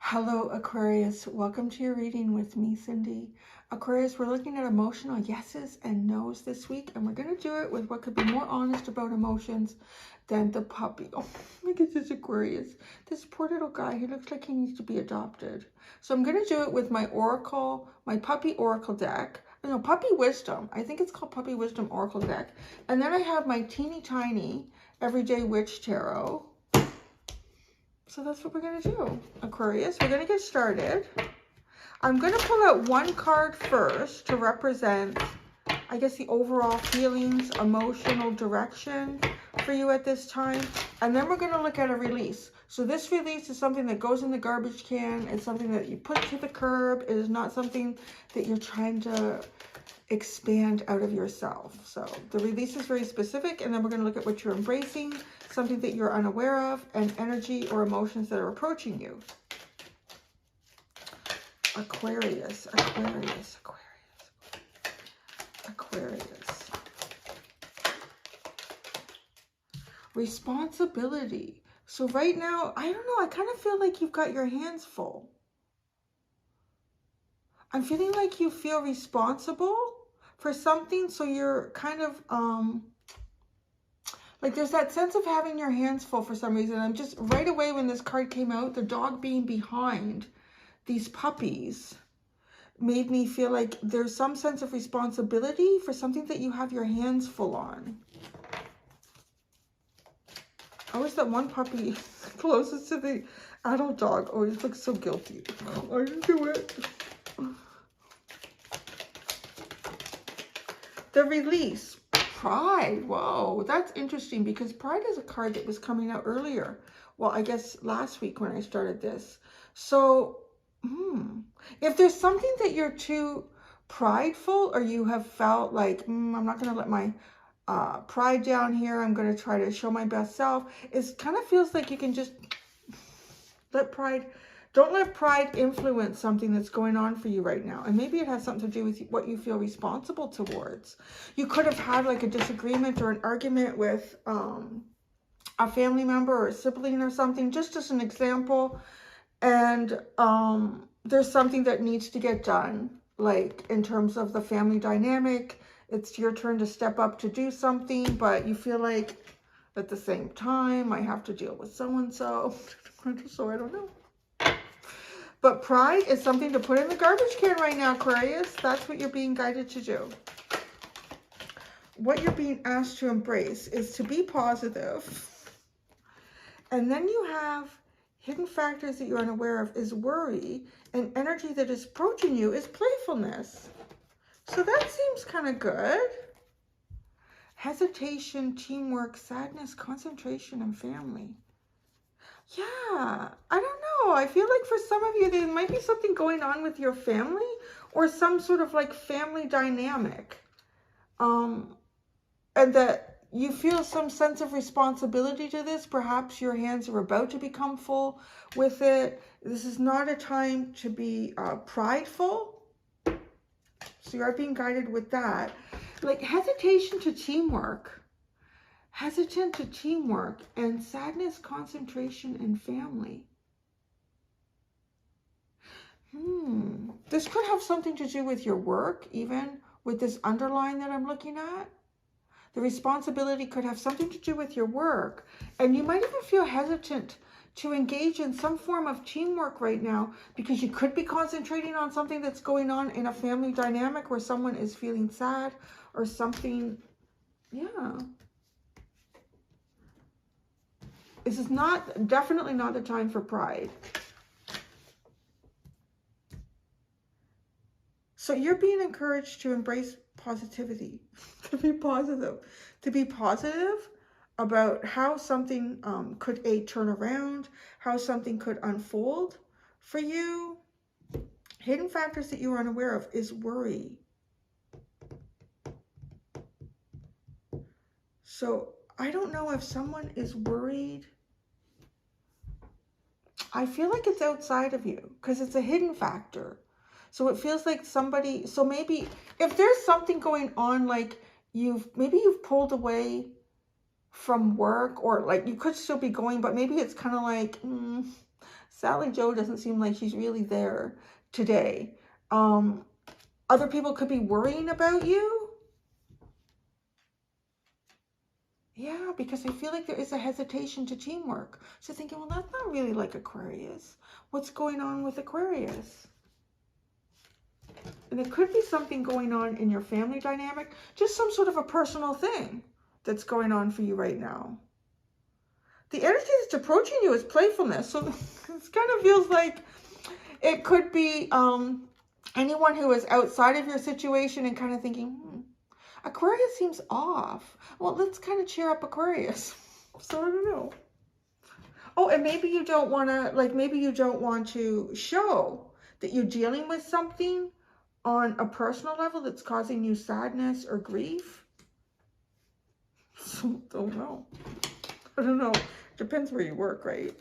Hello, Aquarius. Welcome to your reading with me, Cindy. Aquarius, we're looking at emotional yeses and nos this week, and we're going to do it with what could be more honest about emotions than the puppy. Oh, look at this Aquarius. This poor little guy, he looks like he needs to be adopted. So I'm going to do it with my Oracle, my Puppy Oracle deck. No, Puppy Wisdom. I think it's called Puppy Wisdom Oracle deck. And then I have my teeny tiny Everyday Witch Tarot. So that's what we're going to do, Aquarius. We're going to get started. I'm going to pull out one card first to represent, I guess, the overall feelings, emotional direction for you at this time. And then we're going to look at a release. So this release is something that goes in the garbage can. It's something that you put to the curb. It is not something that you're trying to expand out of yourself. So the release is very specific, and then we're going to look at what you're embracing, something that you're unaware of, and energy or emotions that are approaching you. Aquarius, Aquarius, Aquarius, Aquarius. Responsibility. So right now, I don't know, I kind of feel like you've got your hands full. I'm feeling like you feel responsible for something, so you're kind of, like there's that sense of having your hands full for some reason. I'm just, right away when this card came out, the dog being behind these puppies made me feel like there's some sense of responsibility for something that you have your hands full on. I wish that one puppy closest to the adult dog always looks so guilty. I didn't do it. The release. Pride. Whoa, that's interesting because pride is a card that was coming out earlier. Well, I guess last week when I started this. So, if there's something that you're too prideful, or you have felt like, I'm not going to let my pride down here, I'm going to try to show my best self, it kind of feels like you can just let pride, don't let pride influence something that's going on for you right now. And maybe it has something to do with what you feel responsible towards. You could have had like a disagreement or an argument with a family member or a sibling or something, just as an example. And there's something that needs to get done, like in terms of the family dynamic. It's your turn to step up to do something, but you feel like at the same time, I have to deal with so-and-so. So I don't know. But pride is something to put in the garbage can right now, Aquarius. That's what you're being guided to do. What you're being asked to embrace is to be positive. And then you have hidden factors that you're unaware of is worry, and energy that is approaching you is playfulness. So that seems kind of good. Hesitation, teamwork, sadness, concentration, and family. Yeah, I don't know. I feel like for some of you, there might be something going on with your family or some sort of like family dynamic. And that you feel some sense of responsibility to this. Perhaps your hands are about to become full with it. This is not a time to be prideful. So you are being guided with that. Like hesitation to teamwork. Hesitant to teamwork, and sadness, concentration, and family. This could have something to do with your work, even with this underline that I'm looking at. The responsibility could have something to do with your work. And you might even feel hesitant to engage in some form of teamwork right now because you could be concentrating on something that's going on in a family dynamic where someone is feeling sad or something. Yeah. This is definitely not the time for pride. So you're being encouraged to embrace positivity, to be positive about how something could turn around, how something could unfold for you. Hidden factors that you are unaware of is worry. So I don't know if someone is worried. I feel like it's outside of you because it's a hidden factor. So it feels like somebody, so maybe if there's something going on, like maybe you've pulled away from work, or like you could still be going, but maybe it's kind of like Sally Joe doesn't seem like she's really there today. Other people could be worrying about you. Yeah, because I feel like there is a hesitation to teamwork. So thinking, well, that's not really like Aquarius. What's going on with Aquarius? And there could be something going on in your family dynamic, just some sort of a personal thing that's going on for you right now. The energy that's approaching you is playfulness. So it kind of feels like it could be anyone who is outside of your situation and kind of thinking, Aquarius seems off. Well, let's kind of cheer up Aquarius. So I don't know. Oh, and maybe you don't want to, like, maybe you don't want to show that you're dealing with something on a personal level that's causing you sadness or grief. So, don't know. I don't know. Depends where you work, right?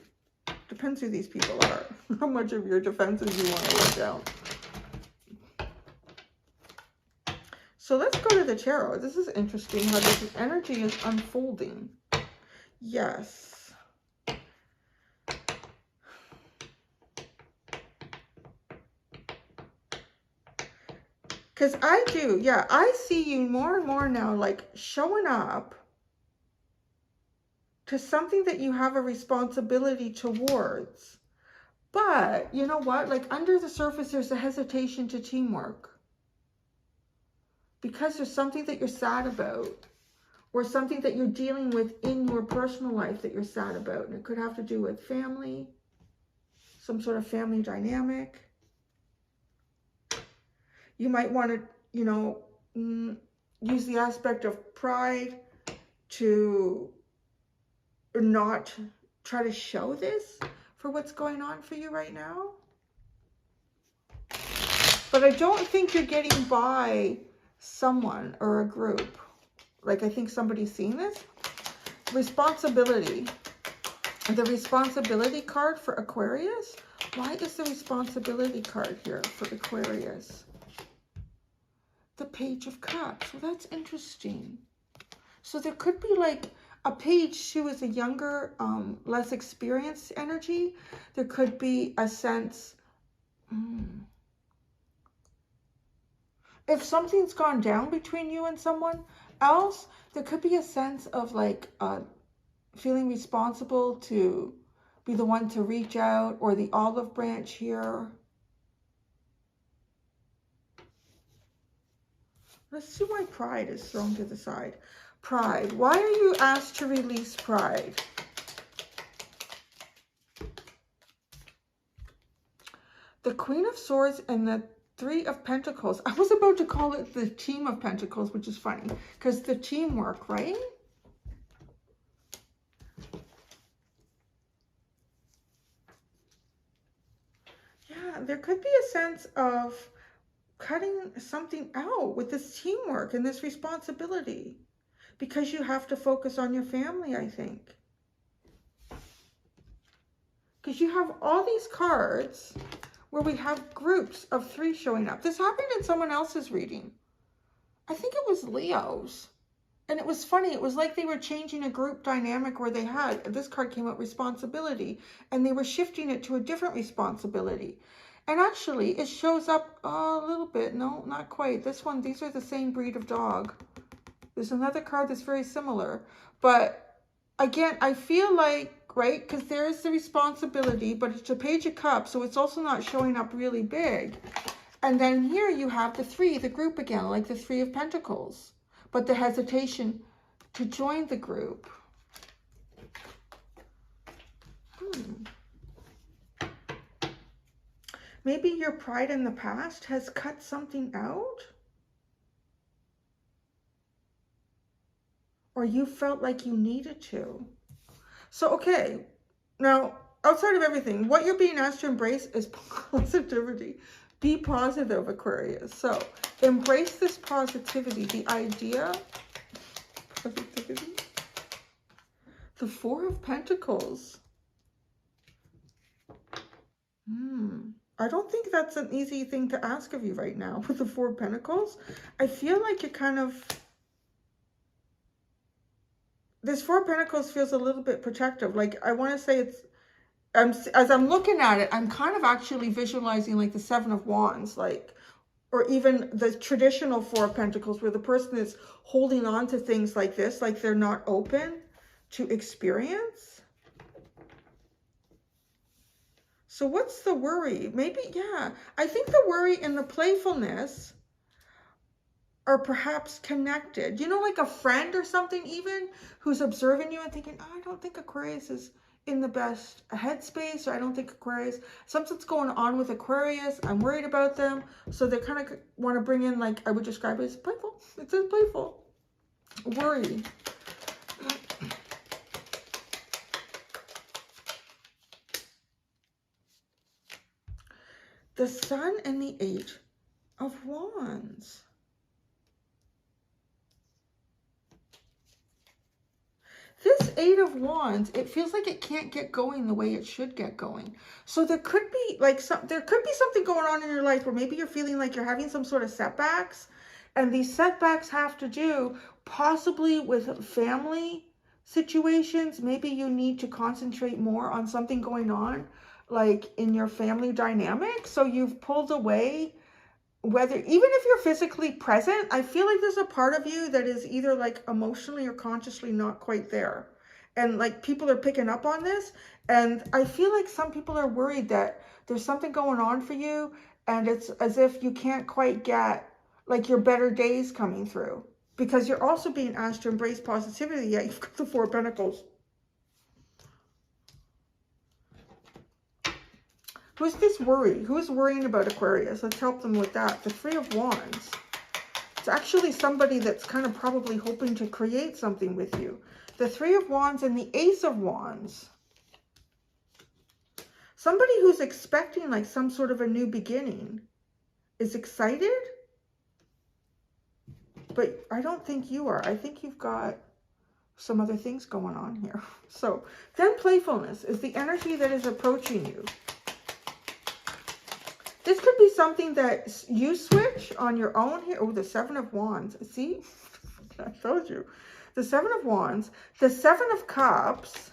Depends who these people are. How much of your defenses you want to let down. So let's go to the tarot. This is interesting how this energy is unfolding. Yes. Because I do, yeah, I see you more and more now, like showing up to something that you have a responsibility towards. But you know what? Like under the surface, there's a hesitation to teamwork. Because there's something that you're sad about, or something that you're dealing with in your personal life that you're sad about. And it could have to do with family, some sort of family dynamic. You might want to, you know, use the aspect of pride to not try to show this for what's going on for you right now. But I don't think you're getting by someone or a group. Like I think somebody's seeing this. Responsibility. The responsibility card for Aquarius. Why is the responsibility card here for Aquarius? The Page of Cups. Well, that's interesting. So there could be like a page who is a younger, less experienced energy. There could be a sense... If something's gone down between you and someone else, there could be a sense of like feeling responsible to be the one to reach out, or the olive branch here. Let's see why pride is thrown to the side. Pride. Why are you asked to release pride? The Queen of Swords and the Three of Pentacles. I was about to call it the Team of Pentacles, which is funny because the teamwork, right? Yeah, there could be a sense of cutting something out with this teamwork and this responsibility because you have to focus on your family, I think. Because you have all these cards where we have groups of 3 showing up. This happened in someone else's reading. I think it was Leo's. And it was funny. It was like they were changing a group dynamic where they had, this card came up, responsibility, and they were shifting it to a different responsibility. And actually, it shows up a little bit. No, not quite. This one, these are the same breed of dog. There's another card that's very similar. But again, I feel like, right, because there is the responsibility, but it's a Page of Cups, so it's also not showing up really big. And then here you have the 3, the group again, like the 3 of Pentacles, but the hesitation to join the group. Maybe your pride in the past has cut something out, or you felt like you needed to. So, okay, now, outside of everything, what you're being asked to embrace is positivity. Be positive, Aquarius. So, embrace this positivity, the idea, positivity. The 4 of Pentacles. I don't think that's an easy thing to ask of you right now with the 4 of Pentacles. I feel like you're kind of... This 4 of Pentacles feels a little bit protective. Like, I want to say it's as I'm looking at it, I'm kind of actually visualizing like the Seven of Wands, like, or even the traditional Four of Pentacles, where the person is holding on to things like this, like they're not open to experience. So what's the worry? Maybe, yeah, I think the worry and the playfulness are perhaps connected. You know, like a friend or something even who's observing you and thinking, oh, I don't think Aquarius is in the best headspace, or I don't think Aquarius, something's going on with Aquarius, I'm worried about them. So they kind of want to bring in, like, I would describe it as playful. It says playful. Worry. The Sun and the Eight of Wands. This Eight of Wands, it feels like it can't get going the way it should get going. So there could be like there could be something going on in your life where maybe you're feeling like you're having some sort of setbacks, and these setbacks have to do possibly with family situations. Maybe you need to concentrate more on something going on like in your family dynamic. So you've pulled away. Whether, even if you're physically present, I feel like there's a part of you that is either like emotionally or consciously not quite there. And like people are picking up on this. And I feel like some people are worried that there's something going on for you. And it's as if you can't quite get like your better days coming through. Because you're also being asked to embrace positivity. Yeah, you've got the Four of Pentacles. Who's this worry? Who's worrying about Aquarius? Let's help them with that. The Three of Wands. It's actually somebody that's kind of probably hoping to create something with you. The Three of Wands and the Ace of Wands. Somebody who's expecting like some sort of a new beginning is excited. But I don't think you are. I think you've got some other things going on here. So then playfulness is the energy that is approaching you. This could be something that you switch on your own here. Oh, the Seven of Wands. See? I told you. The Seven of Wands, the Seven of Cups,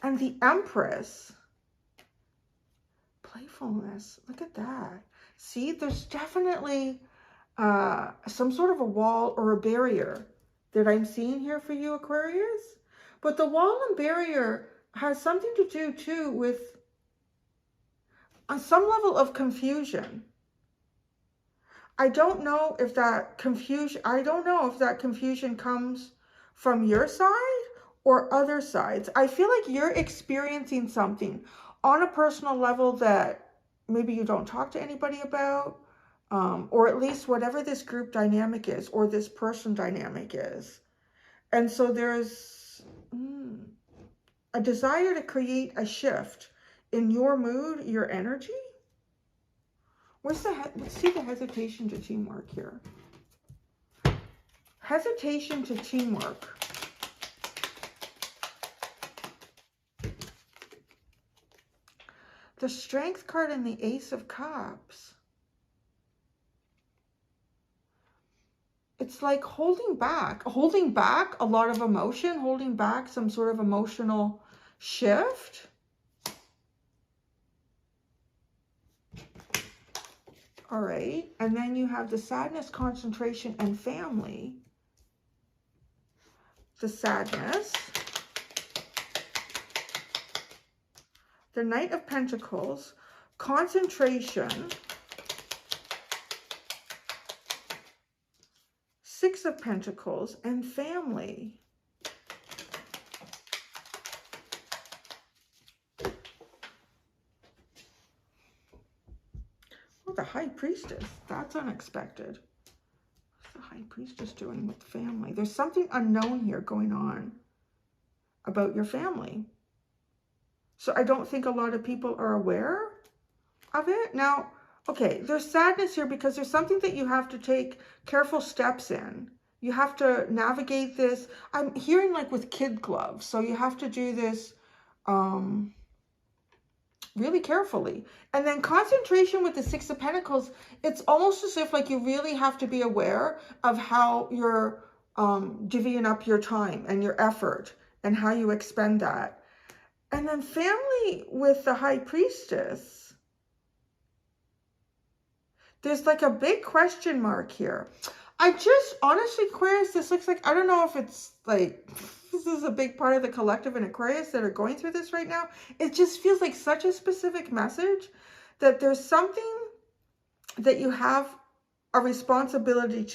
and the Empress. Playfulness. Look at that. See, there's definitely some sort of a wall or a barrier that I'm seeing here for you, Aquarius. But the wall and barrier has something to do, too, with on some level of confusion. I don't know if that confusion comes from your side or other sides. I feel like you're experiencing something on a personal level that maybe you don't talk to anybody about, or at least whatever this group dynamic is, or this person dynamic is. And so there's a desire to create a shift in your mood, your energy. Let's see the hesitation to teamwork here. Hesitation to teamwork. The Strength card and the Ace of Cups. It's like holding back a lot of emotion, holding back some sort of emotional shift. All right, and then you have the sadness, concentration, and family. The sadness. The Knight of Pentacles, concentration. Six of Pentacles, and family. The High Priestess. That's unexpected. What's the High Priestess doing with the family? There's something unknown here going on about your family. So I don't think a lot of people are aware of it. Now, okay, there's sadness here because there's something that you have to take careful steps in. You have to navigate this. I'm hearing like with kid gloves. So you have to do this really carefully. And then concentration with the Six of Pentacles, it's almost as if like you really have to be aware of how you're divvying up your time and your effort and how you expend that. And then family with the High Priestess. There's like a big question mark here. Honestly, Aquarius, this looks like, I don't know if it's like, this is a big part of the collective in Aquarius that are going through this right now. It just feels like such a specific message that there's something that you have a responsibility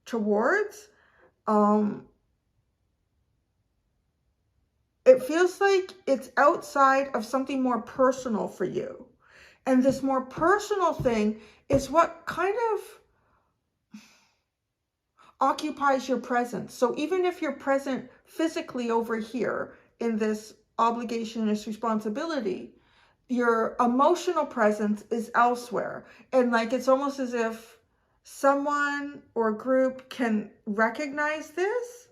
towards. It feels like it's outside of something more personal for you. And this more personal thing is what kind of occupies your presence. So even if you're present physically over here in this obligation, this responsibility, your emotional presence is elsewhere. And like, it's almost as if someone or a group can recognize this.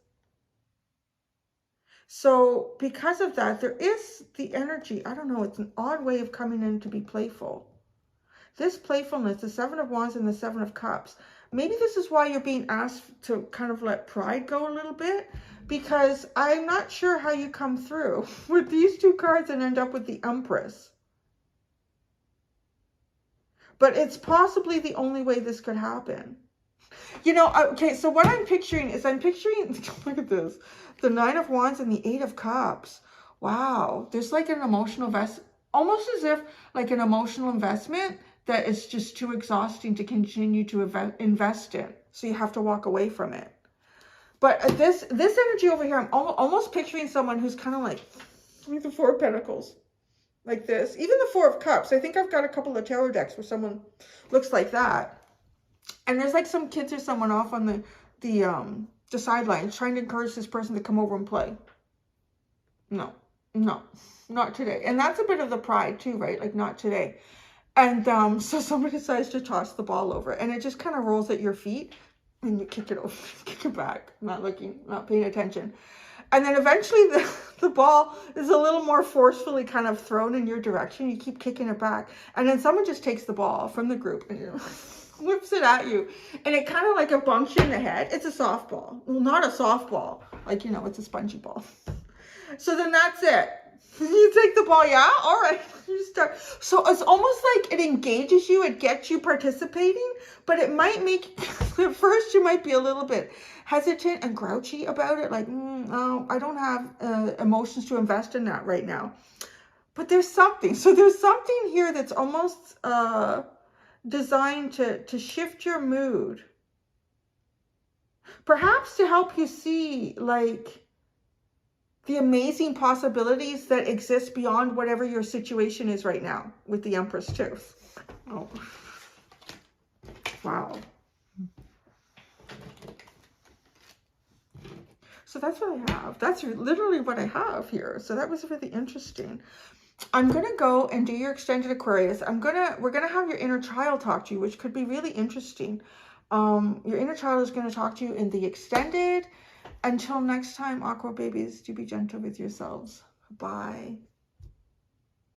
So because of that, there is the energy. I don't know, it's an odd way of coming in to be playful. This playfulness, the Seven of Wands and the Seven of Cups, maybe this is why you're being asked to kind of let pride go a little bit, because I'm not sure how you come through with these two cards and end up with the Empress. But it's possibly the only way this could happen. You know, okay, so what I'm picturing is look at this, the Nine of Wands and the Eight of Cups. Wow, there's like an emotional almost as if like an emotional investment that is just too exhausting to continue to invest in. So you have to walk away from it. But this energy over here, I'm almost picturing someone who's kind of like the Four of Pentacles, like this. Even the Four of Cups. I think I've got a couple of tarot decks where someone looks like that. And there's like some kids or someone off on the sidelines trying to encourage this person to come over and play. No, not today. And that's a bit of the pride too, right? Like, not today. And so somebody decides to toss the ball over, and it just kind of rolls at your feet, and you kick it over, kick it back, not looking, not paying attention. And then eventually the ball is a little more forcefully kind of thrown in your direction. You keep kicking it back. And then someone just takes the ball from the group and whips it at you. And it kind of like it bumps you in the head. It's a softball. Well, not a softball. Like, you know, it's a spongy ball. So then that's it. You take the ball, yeah? All right. You start. So it's almost like it engages you. It gets you participating. But it might make, at first you might be a little bit hesitant and grouchy about it. Like, no, I don't have emotions to invest in that right now. But there's something. So there's something here that's almost designed to shift your mood. Perhaps to help you see, like, the amazing possibilities that exist beyond whatever your situation is right now with the Empress too. Oh, wow. So that's what I have. That's literally what I have here. So that was really interesting. I'm going to go and do your extended Aquarius. We're going to have your inner child talk to you, which could be really interesting. Your inner child is going to talk to you in the extended. Until next time, Aqua babies, do be gentle with yourselves. Bye.